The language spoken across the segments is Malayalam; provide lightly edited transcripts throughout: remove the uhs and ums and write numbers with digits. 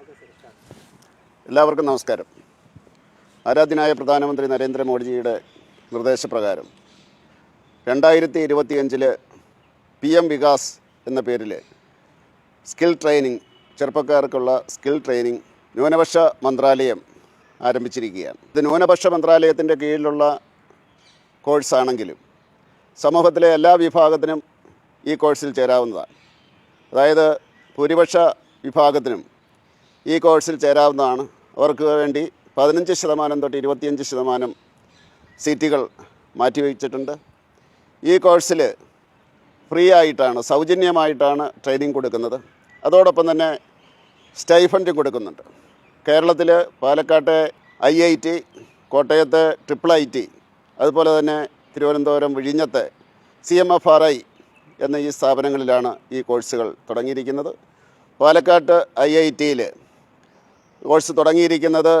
എല്ലാവർക്കും നമസ്കാരം. ആരാധ്യനായ പ്രധാനമന്ത്രി നരേന്ദ്രമോദിജിയുടെ നിർദ്ദേശപ്രകാരം 2025 PM വികാസ് എന്ന പേരിൽ സ്കിൽ ട്രെയിനിങ്, ചെറുപ്പക്കാർക്കുള്ള സ്കിൽ ട്രെയിനിങ് ന്യൂനപക്ഷ മന്ത്രാലയം ആരംഭിച്ചിരിക്കുകയാണ്. ഇത് ന്യൂനപക്ഷ മന്ത്രാലയത്തിൻ്റെ കീഴിലുള്ള കോഴ്സാണെങ്കിലും സമൂഹത്തിലെ എല്ലാ വിഭാഗത്തിനും ഈ കോഴ്സിൽ ചേരാവുന്നതാണ്. അതായത് ഭൂരിപക്ഷ വിഭാഗത്തിനും ഈ കോഴ്സിൽ ചേരാവുന്നതാണ്. അവർക്ക് വേണ്ടി 15% തൊട്ട് 25% സീറ്റുകൾ മാറ്റിവെച്ചിട്ടുണ്ട്. ഈ കോഴ്സിൽ ഫ്രീ ആയിട്ടാണ്, സൗജന്യമായിട്ടാണ് ട്രെയിനിങ് കൊടുക്കുന്നത്. അതോടൊപ്പം തന്നെ സ്റ്റൈഫൻഡ് കൊടുക്കുന്നുണ്ട്. കേരളത്തിൽ പാലക്കാട്ടെ IIT, കോട്ടയത്തെ IIIT, അതുപോലെ തന്നെ തിരുവനന്തപുരം വിഴിഞ്ഞത്തെ CMFRI എന്ന ഈ സ്ഥാപനങ്ങളിലാണ് ഈ കോഴ്സുകൾ തുടങ്ങിയിരിക്കുന്നത്. പാലക്കാട്ട് IITയിൽ കോഴ്സ് തുടങ്ങിയിരിക്കുന്നത്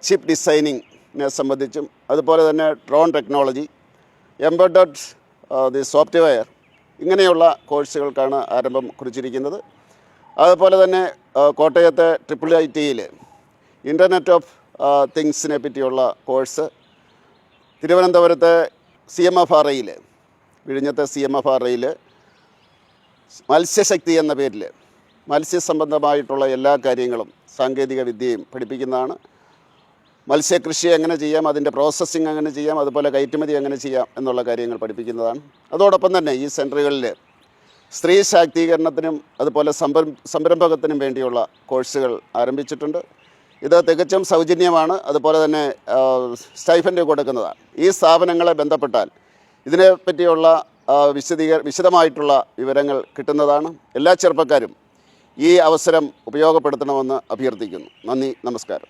ചിപ്പ് ഡിസൈനിങ്ങിനെ സംബന്ധിച്ചും അതുപോലെ തന്നെ ഡ്രോൺ ടെക്നോളജി, എംബഡഡ് സോഫ്റ്റ്വെയർ, ഇങ്ങനെയുള്ള കോഴ്സുകൾക്കാണ് ആരംഭം കുറിച്ചിരിക്കുന്നത്. അതുപോലെ തന്നെ കോട്ടയത്തെ IIITയിൽ ഇൻ്റർനെറ്റ് ഓഫ് തിങ്സിനെ പറ്റിയുള്ള കോഴ്സ്, തിരുവനന്തപുരത്തെ CMFRIയിൽ, വിഴിഞ്ഞത്തെ CMFRIയിൽ മത്സ്യശക്തി എന്ന പേരിൽ മത്സ്യസംബന്ധമായിട്ടുള്ള എല്ലാ കാര്യങ്ങളും സാങ്കേതിക വിദ്യയും പഠിപ്പിക്കുന്നതാണ്. മത്സ്യകൃഷി എങ്ങനെ ചെയ്യാം, അതിൻ്റെ പ്രോസസ്സിങ് എങ്ങനെ ചെയ്യാം, അതുപോലെ കയറ്റുമതി എങ്ങനെ ചെയ്യാം എന്നുള്ള കാര്യങ്ങൾ പഠിപ്പിക്കുന്നതാണ്. അതോടൊപ്പം തന്നെ ഈ സെൻറ്ററുകളിൽ സ്ത്രീ ശാക്തീകരണത്തിനും അതുപോലെ സംരംഭകത്തിനും വേണ്ടിയുള്ള കോഴ്സുകൾ ആരംഭിച്ചിട്ടുണ്ട്. ഇത് തികച്ചും സൗജന്യമാണ്. അതുപോലെ തന്നെ സ്റ്റൈഫൻഡ് കൊടുക്കുന്നതാണ്. ഈ സ്ഥാപനങ്ങളെ ബന്ധപ്പെട്ടാൽ ഇതിനെ പറ്റിയുള്ള വിശദമായിട്ടുള്ള വിവരങ്ങൾ കിട്ടുന്നതാണ്. എല്ലാ ചെറുപ്പക്കാരും ഈ അവസരം ഉപയോഗപ്പെടുത്തണമെന്ന് അഭ്യർത്ഥിക്കുന്നു. നന്ദി, നമസ്കാരം.